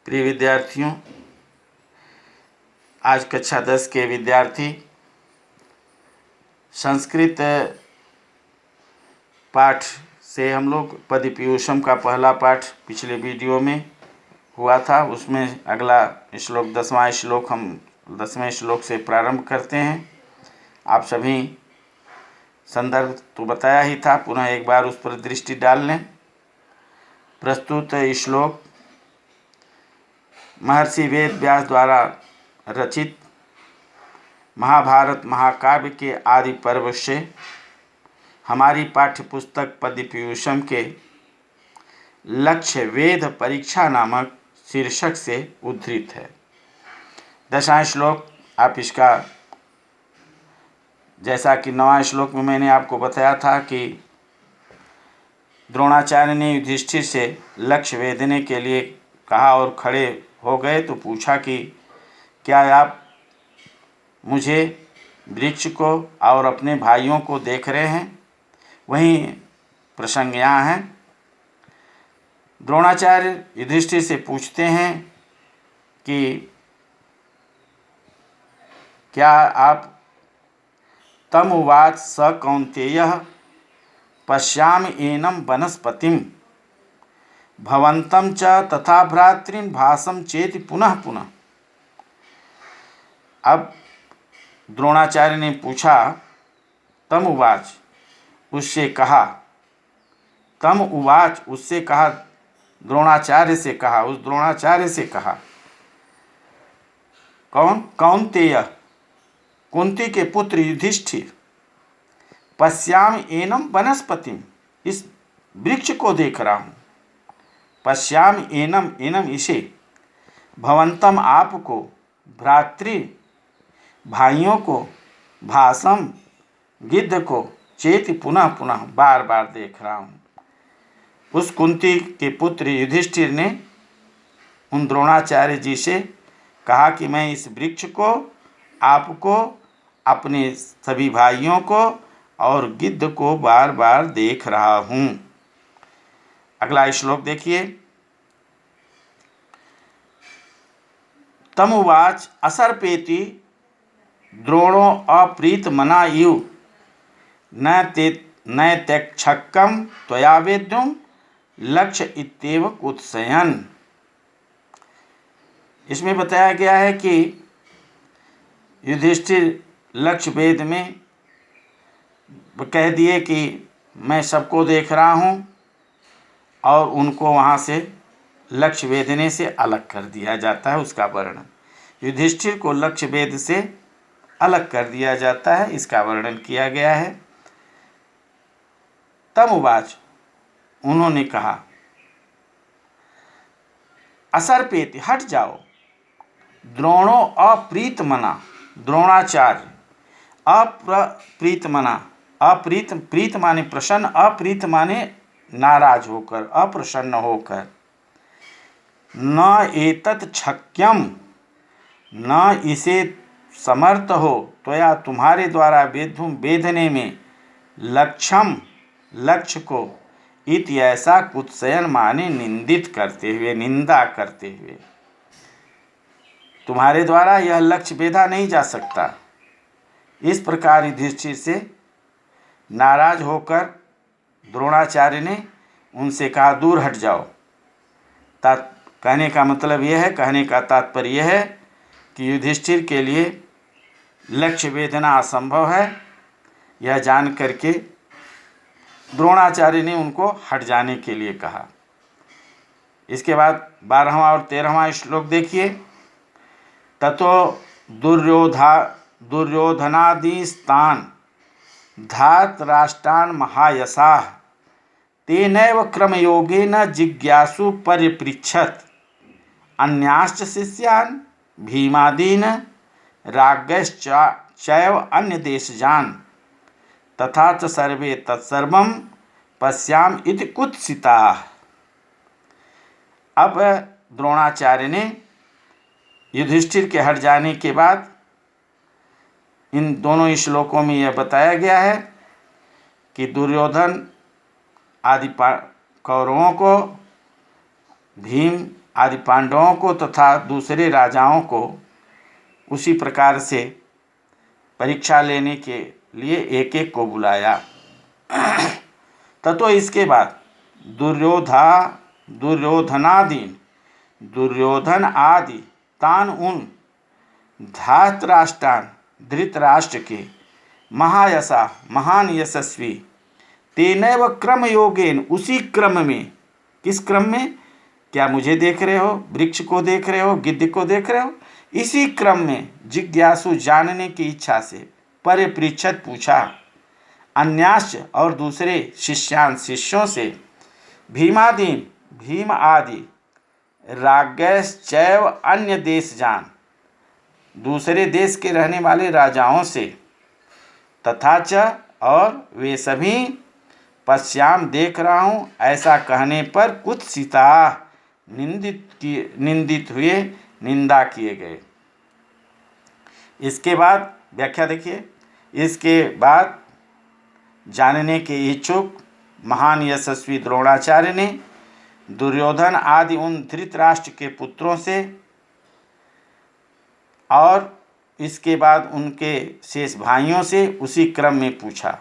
प्रिय विद्यार्थियों, आज कक्षा 10 के विद्यार्थी संस्कृत पाठ से हम लोग पदपीयूषम का पहला पाठ पिछले वीडियो में हुआ था। उसमें अगला श्लोक 10वां श्लोक हम 10वें श्लोक से प्रारंभ करते हैं। आप सभी संदर्भ तो बताया ही था, पुनः एक बार उस पर दृष्टि डाल लें। प्रस्तुत श्लोक महर्षि वेद व्यास द्वारा रचित महाभारत महाकाव्य के आदि पर्व से हमारी पाठ्य पुस्तक पदपीयूषम के लक्ष्य वेद परीक्षा नामक शीर्षक से उद्धृत है। 10वां श्लोक आप इसका, जैसा कि 9वां श्लोक में मैंने आपको बताया था कि द्रोणाचार्य ने युधिष्ठिर से लक्ष्य वेधने के लिए कहा और खड़े हो गए तो पूछा कि क्या आप मुझे, वृक्ष को और अपने भाइयों को देख रहे हैं? वहीं प्रसंग यहाँ है। द्रोणाचार्य युधिष्ठिर से पूछते हैं कि क्या आप, तम उवाच स कौन्तेयः पश्यामि एनं वनस्पतिं भवन्तं च तथा भ्रातॄन् भासं चेति पुनः पुनः। अब द्रोणाचार्य ने पूछा, तम उवाच, उससे कहा, तम उवाच उससे कहा, द्रोणाचार्य से कहा, उस द्रोणाचार्य से कहा। कौन? कौन्तेय, कुंती के पुत्र युधिष्ठिर। पश्यामि एनं वनस्पतिम, इस वृक्ष को देख रहा हूँ। पश्यामि एनं, एनं इसे, भवंतम आपको, भ्रातृ भाइयों को, भासम गिद्ध को, चेति पुनः पुनः बार बार देख रहा हूँ। उस कुंती के पुत्र युधिष्ठिर ने उन द्रोणाचार्य जी से कहा कि मैं इस वृक्ष को, आपको, अपने सभी भाइयों को और गिद्ध को बार बार देख रहा हूँ। अगला श्लोक देखिए। तमुवाच असर्पेति द्रोणो अप्रीत मना इव न त्यक्षक्कम त्वया वेद्युम लक्ष्य इत्येव कुत्सयन्। इसमें बताया गया है कि युधिष्ठिर लक्ष्य वेद में कह दिए कि मैं सबको देख रहा हूँ और उनको वहाँ से लक्ष्य वेधने से अलग कर दिया जाता है। उसका वर्णन, युधिष्ठिर को लक्ष्य वेद से अलग कर दिया जाता है, इसका वर्णन किया गया है। तम उवाच, उन्होंने कहा, असर्पेति, हट जाओ, द्रोणो अप्रीत मना, द्रोणाचार्य अप्रीत मना, अप्रीत, प्रीत माने प्रसन्न, अप्रीत माने नाराज होकर, अप्रसन्न होकर, न एतत् शक्यम, न इसे समर्थ हो, त्वया तुम्हारे द्वारा वेद्धुम वेधने में, लक्ष्यम लक्ष्य को, इति ऐसा कुत्सयन माने निंदित करते हुए, निंदा करते हुए, तुम्हारे द्वारा यह लक्ष्य वेधा नहीं जा सकता। इस प्रकार युधिष्ठिर से नाराज होकर द्रोणाचार्य ने उनसे कहा, दूर हट जाओ। कहने का मतलब यह है, कहने का तात्पर्य यह है कि युधिष्ठिर के लिए लक्ष्य वेधना असंभव है। यह जान करके द्रोणाचार्य ने उनको हट जाने के लिए कहा। इसके बाद 12वां और 13वां श्लोक देखिए। ततो दुर्योधनादिस्तान् धातराष्ट्रान् महायशाः तेनैव क्रमयोगेन जिज्ञासु परिपृच्छत् अन्याश्च शिष्यान् भीमादीन् राज्ञश्चैव अन्यदेशजान् तथा च सर्वे तत्सर्वं पश्याम इति कुत्सिताः। अब द्रोणाचार्य ने युधिष्ठिर के हट जाने के बाद इन दोनों श्लोकों में यह बताया गया है कि दुर्योधन आदि कौरवों को, भीम आदि पांडवों को तथा दूसरे राजाओं को उसी प्रकार से परीक्षा लेने के लिए एक एक को बुलाया। ततो इसके बाद दुर्योधन आदि तान उन धातराष्ट्रान धृतराष्ट्र के महायशा महान यशस्वी तेनैव क्रम योगेन उसी क्रम में, किस क्रम में, क्या मुझे देख रहे हो, वृक्ष को देख रहे हो, गिद्ध को देख रहे हो, इसी क्रम में जिज्ञासु जानने की इच्छा से परिपृच्छत पूछा। अन्याश्च और दूसरे शिष्यों से भीमादीन भीम आदि राज्ञश्चैव अन्य देश जान दूसरे देश के रहने वाले राजाओं से तथा च और वे सभी पश्याम देख रहा हूँ ऐसा कहने पर कुत्सिता निंदित हुए, निंदा किए गए। इसके बाद व्याख्या देखिए। इसके बाद जानने के इच्छुक महान यशस्वी द्रोणाचार्य ने दुर्योधन आदि उन धृतराष्ट्र के पुत्रों से और इसके बाद उनके शेष भाइयों से उसी क्रम में पूछा।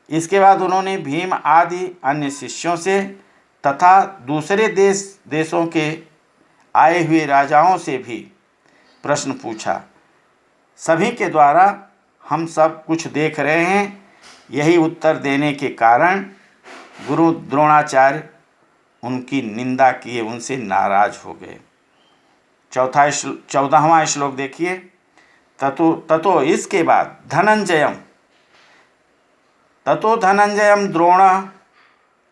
इसके बाद उन्होंने भीम आदि अन्य शिष्यों से तथा दूसरे देशों के आए हुए राजाओं से भी प्रश्न पूछा। सभी के द्वारा हम सब कुछ देख रहे हैं, यही उत्तर देने के कारण गुरु द्रोणाचार्य उनकी निंदा किए, उनसे नाराज हो गए। 14वां श्लोक देखिए। ततो इसके बाद धनंजयम द्रोण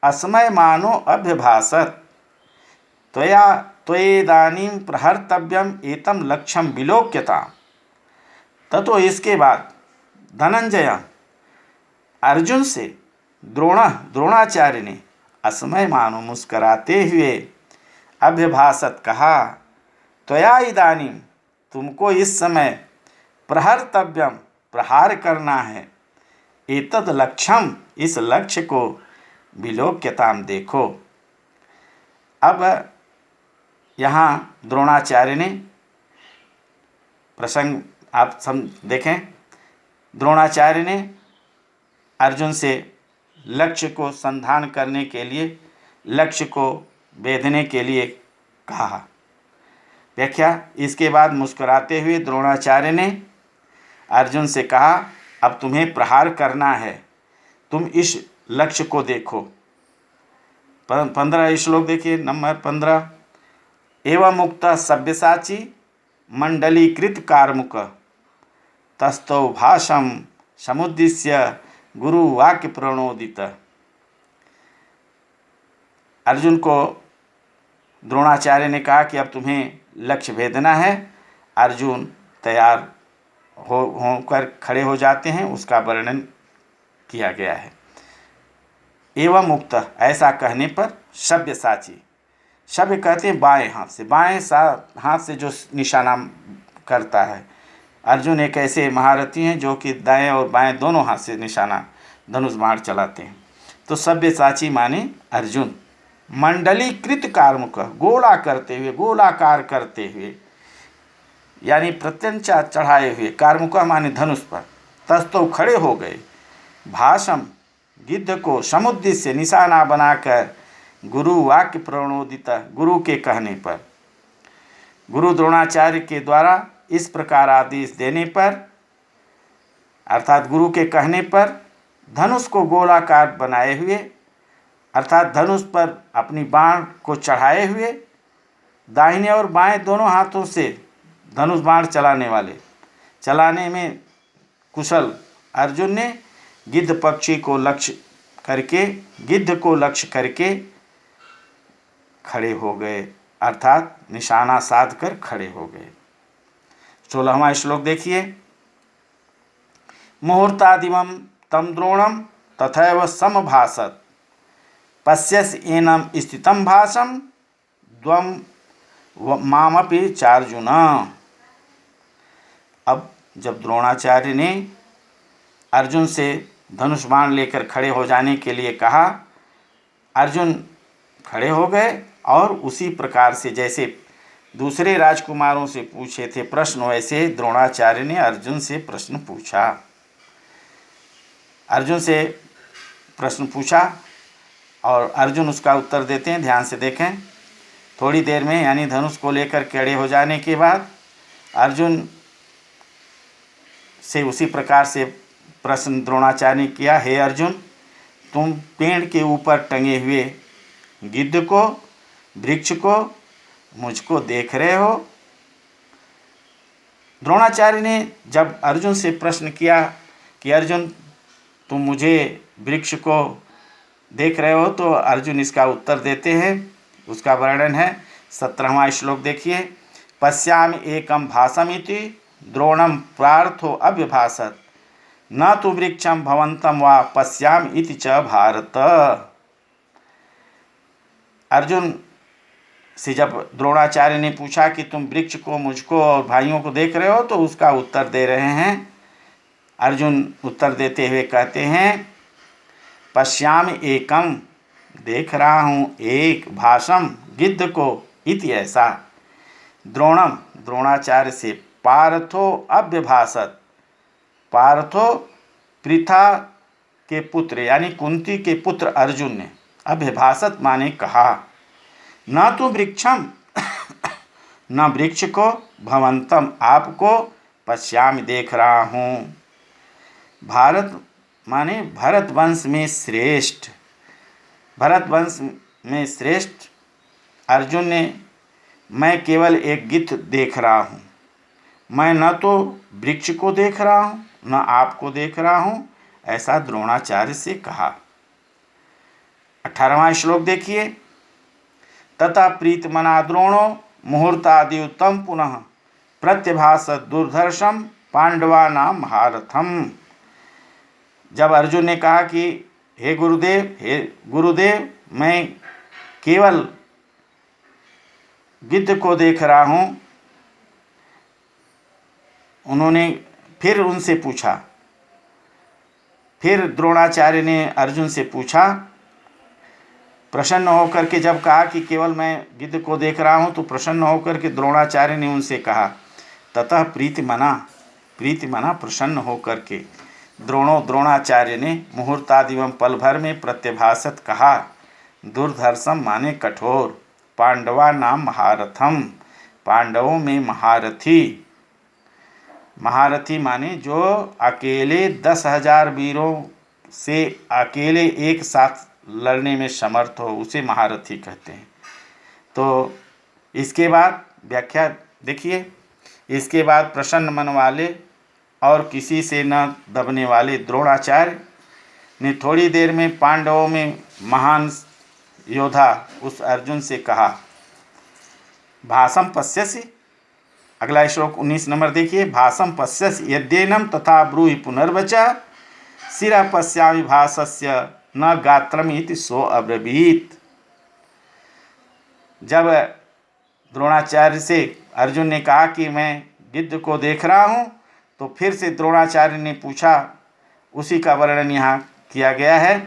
अस्मय मानो अभ्यभाषत त्वयेदानीं प्रहर्तव्यम एतम लक्ष्यम विलोक्यता। ततो इसके बाद धनंजय अर्जुन से द्रोणाचार्य ने असमय मानो मुस्कराते हुए अभ्यभाषत कहा, त्वया इदानीं तुमको इस समय प्रहर्तव्यम प्रहार करना है, एतद लक्ष्यम इस लक्ष्य को विलोक्यताम देखो। अब यहाँ द्रोणाचार्य ने प्रसंग आप देखें। द्रोणाचार्य ने अर्जुन से लक्ष्य को संधान करने के लिए, लक्ष्य को भेदने के लिए कहा। व्याख्या। इसके बाद मुस्कुराते हुए द्रोणाचार्य ने अर्जुन से कहा, अब तुम्हें प्रहार करना है, तुम इस लक्ष्य को देखो। 15 श्लोक देखिए। नंबर 15। एवं मुक्त सव्यसाची मंडलीकृत कारमुक तस्थौ भाषम समुद्दिश्य गुरु वाक्य प्रणोदित। अर्जुन को द्रोणाचार्य ने कहा कि अब तुम्हें लक्ष्य भेदना है। अर्जुन तैयार होकर खड़े हो जाते हैं, उसका वर्णन किया गया है। एवं मुक्त ऐसा कहने पर सव्यसाची, सव्य कहते हैं बाएं हाथ से, बाएं हाथ से जो निशाना करता है। अर्जुन एक ऐसे महारथी हैं जो कि दाएं और बाएं दोनों हाथ से निशाना धनुष बाण चलाते हैं। तो सव्यसाची माने अर्जुन। मंडलीकृत कारमुक गोला करते हुए, गोलाकार करते हुए, यानी प्रत्यंचा चढ़ाए हुए, कारमुक माने धनुष पर, तस्थौ खड़े हो गए, भाषम गिद्ध को समुद्दिश्य निशाना बनाकर गुरु वाक्य प्रणोदित गुरु के कहने पर, गुरु द्रोणाचार्य के द्वारा इस प्रकार आदेश देने पर, अर्थात गुरु के कहने पर धनुष को गोलाकार बनाए हुए, अर्थात धनुष पर अपनी बाण को चढ़ाए हुए, दाहिने और बाएं दोनों हाथों से धनुष बाण चलाने में कुशल अर्जुन ने गिद्ध पक्षी को लक्ष्य करके, गिद्ध को लक्ष्य करके खड़े हो गए, अर्थात निशाना साध कर खड़े हो गए। 16वां श्लोक देखिए। मुहूर्तादिवम तम द्रोणम तथैव समभाषत पश्यस एनम स्थितम भाषम द्वम मामपि चार्जुन। अब जब द्रोणाचार्य ने अर्जुन से धनुष बाण लेकर खड़े हो जाने के लिए कहा, अर्जुन खड़े हो गए और उसी प्रकार से जैसे दूसरे राजकुमारों से पूछे थे प्रश्न, वैसे द्रोणाचार्य ने अर्जुन से प्रश्न पूछा। अर्जुन से प्रश्न पूछा और अर्जुन उसका उत्तर देते हैं। ध्यान से देखें। थोड़ी देर में यानी धनुष को लेकर खड़े हो जाने के बाद अर्जुन से उसी प्रकार से प्रश्न द्रोणाचार्य ने किया, हे अर्जुन, तुम पेड़ के ऊपर टंगे हुए गिद्ध को, वृक्ष को, मुझको देख रहे हो? द्रोणाचार्य ने जब अर्जुन से प्रश्न किया कि अर्जुन तुम मुझे, वृक्ष को देख रहे हो, तो अर्जुन इसका उत्तर देते हैं। उसका वर्णन है 17वां श्लोक देखिए। पश्यामि एकम भासमिति द्रोणम प्रार्थो अव्यभासत न तो वृक्षम भवंतम वा पश्यामि इति च भारत। अर्जुन से जब द्रोणाचार्य ने पूछा कि तुम वृक्ष को, मुझको और भाइयों को देख रहे हो, तो उसका उत्तर दे रहे हैं। अर्जुन उत्तर देते हुए कहते हैं, पश्यामि एकम, देख रहा हूँ एक, भाषम, गिद्ध को, इति ऐसा, द्रोणम, द्रोणाचार्य से, पार्थो अव्यभासत, पार्थो पृथा के पुत्र यानी कुंती के पुत्र अर्जुन ने, अभ्यभासत माने कहा, न तो वृक्षम न वृक्ष को, भवंतम आपको, पश्यामि देख रहा हूँ। भारत माने भरत वंश में श्रेष्ठ, भरत वंश में श्रेष्ठ अर्जुन ने, मैं केवल एक गिद्ध देख रहा हूँ, मैं न तो वृक्ष को देख रहा हूँ न आपको देख रहा हूँ, ऐसा द्रोणाचार्य से कहा। 18वां श्लोक देखिए। तथा प्रीतमना द्रोणो मुहूर्तादियुतम पुनः प्रत्यभासत दुर्धर्षम पांडवानां महारथम। जब अर्जुन ने कहा कि हे गुरुदेव, मैं केवल गिद्ध को देख रहा हूँ, उन्होंने फिर उनसे पूछा, फिर द्रोणाचार्य ने अर्जुन से पूछा, प्रसन्न होकर के जब कहा कि केवल मैं गिद्ध को देख रहा हूँ, तो प्रसन्न होकर के द्रोणाचार्य ने उनसे कहा, ततः प्रीतिमना प्रसन्न होकर के द्रोणाचार्य ने मुहूर्तादिवम पल भर में प्रत्यभासत कहा, दुर्धर्षम माने कठोर, पांडवा नाम महारथम, पांडवों में महारथी, महारथी माने जो अकेले 10,000 वीरों से अकेले एक साथ लड़ने में समर्थ हो, उसे महारथी कहते हैं। तो इसके बाद व्याख्या देखिए। इसके बाद प्रसन्न मन वाले और किसी से न दबने वाले द्रोणाचार्य ने थोड़ी देर में पांडवों में महान योद्धा उस अर्जुन से कहा, भाषम पश्यसि। अगला श्लोक 19 नंबर देखिए। भाषम पश्यसि यद्येनम तथा ब्रूहि पुनर्वचा शिरा पश्यामि भासस्य न गात्रम इति सो अब्रवीत। जब द्रोणाचार्य से अर्जुन ने कहा कि मैं गिद्ध को देख रहा हूँ, तो फिर से द्रोणाचार्य ने पूछा, उसी का वर्णन यहाँ किया गया है।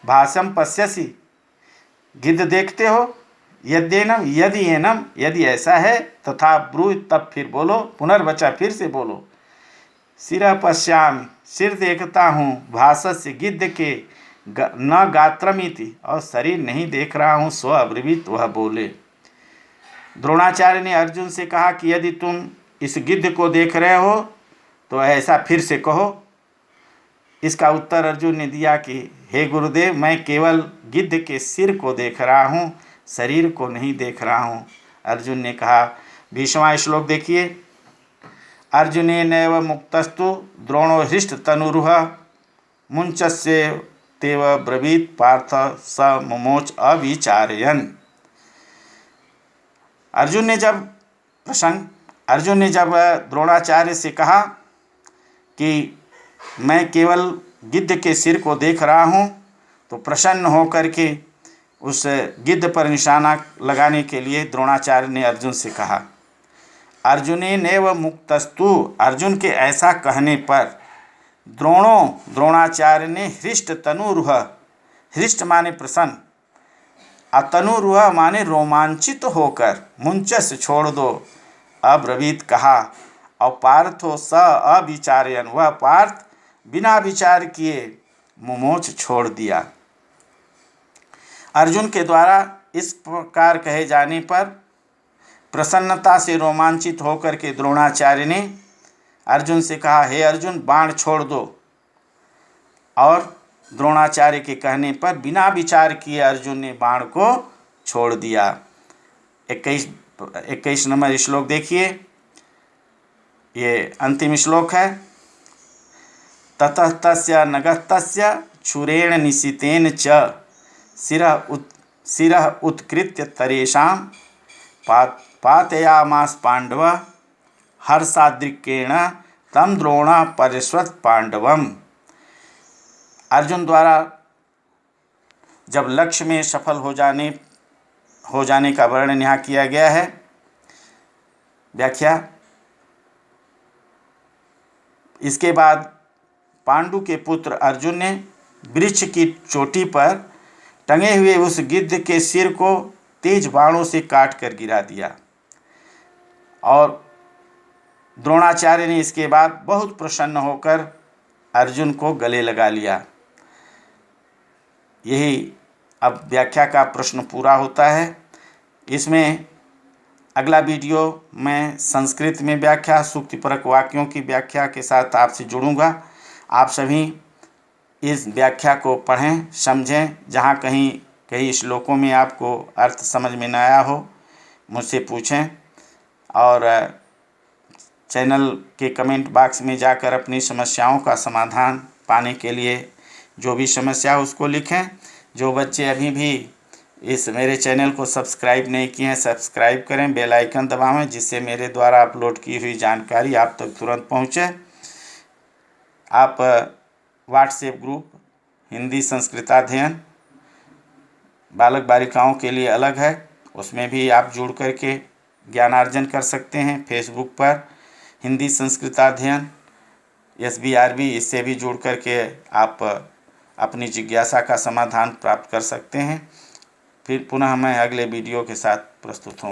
भाषम पश्यसि, गिद्ध देखते हो, यद्येनम, यदि एनम, यदि ऐसा है, तथा ब्रूहि, तब फिर बोलो, पुनर्वचा फिर से बोलो, शिरा पश्यामि, सिर देखता हूँ, भासस्य गिद्ध के, न गात्रमिति, और शरीर नहीं देख रहा हूँ, स्व अब्रवीत, वह बोले। द्रोणाचार्य ने अर्जुन से कहा कि यदि तुम इस गिद्ध को देख रहे हो तो ऐसा फिर से कहो। इसका उत्तर अर्जुन ने दिया कि हे गुरुदेव, मैं केवल गिद्ध के सिर को देख रहा हूँ, शरीर को नहीं देख रहा हूँ। अर्जुन ने कहा। 20वां श्लोक देखिए। अर्जुनेनैव मुक्तस्तु द्रोणो हृष्ट तनुरुह मुंचस्य तेव ब्रवीत पार्थ स मुमोच अविचारयन्। अर्जुन ने जब द्रोणाचार्य से कहा कि मैं केवल गिद्ध के सिर को देख रहा हूँ, तो प्रसन्न होकर के उस गिद्ध पर निशाना लगाने के लिए द्रोणाचार्य ने अर्जुन से कहा। अर्जुनेनैव मुक्तस्तु, अर्जुन के ऐसा कहने पर द्रोणाचार्य ने हृष्ट तनुरुह, हृष्ट माने प्रसन्न, अतनुरुह माने रोमांचित होकर, मुंचस छोड़ दो, अब्रवीत कहा, और पार्थो स अविचारयन, वह पार्थ बिना विचार किए मुमोच छोड़ दिया। अर्जुन के द्वारा इस प्रकार कहे जाने पर प्रसन्नता से रोमांचित होकर के द्रोणाचार्य ने अर्जुन से कहा, हे अर्जुन बाण छोड़ दो। और द्रोणाचार्य के कहने पर बिना विचार किए अर्जुन ने बाण को छोड़ दिया। 21 नंबर श्लोक देखिए, ये अंतिम श्लोक है। ततः तस्य नगस्तस्य छुरेण निशितेन च शिरः उत्कृत्य तरेषां पातयामास पांडव हर्षाद्रिकेण तम द्रोण परिष्वत पांडवम। अर्जुन द्वारा जब लक्ष्य में सफल हो जाने का वर्णन यहाँ किया गया है। व्याख्या, इसके बाद पांडु के पुत्र अर्जुन ने वृक्ष की चोटी पर टंगे हुए उस गिद्ध के सिर को तेज बाणों से काट कर गिरा दिया। और द्रोणाचार्य ने इसके बाद बहुत प्रसन्न होकर अर्जुन को गले लगा लिया। यही अब व्याख्या का प्रश्न पूरा होता है। इसमें अगला वीडियो मैं संस्कृत में व्याख्या, सूक्तिपरक वाक्यों की व्याख्या के साथ आपसे जुड़ूंगा। आप सभी इस व्याख्या को पढ़ें, समझें। जहाँ कहीं कई श्लोकों में आपको अर्थ समझ में न आया हो, मुझसे पूछें। और चैनल के कमेंट बॉक्स में जाकर अपनी समस्याओं का समाधान पाने के लिए जो भी समस्या उसको लिखें। जो बच्चे अभी भी इस मेरे चैनल को सब्सक्राइब नहीं किए हैं, सब्सक्राइब करें, बेल आइकन दबाएं, जिससे मेरे द्वारा अपलोड की हुई जानकारी आप तक तुरंत पहुंचे। आप व्हाट्सएप ग्रुप हिंदी संस्कृताध्ययन बालक बालिकाओं के लिए अलग है, उसमें भी आप जुड़ करके ज्ञानार्जन कर सकते हैं। फेसबुक पर हिंदी संस्कृताध्ययन SBRB, इससे भी जुड़ करके आप अपनी जिज्ञासा का समाधान प्राप्त कर सकते हैं। फिर पुनः मैं अगले वीडियो के साथ प्रस्तुत हूँ।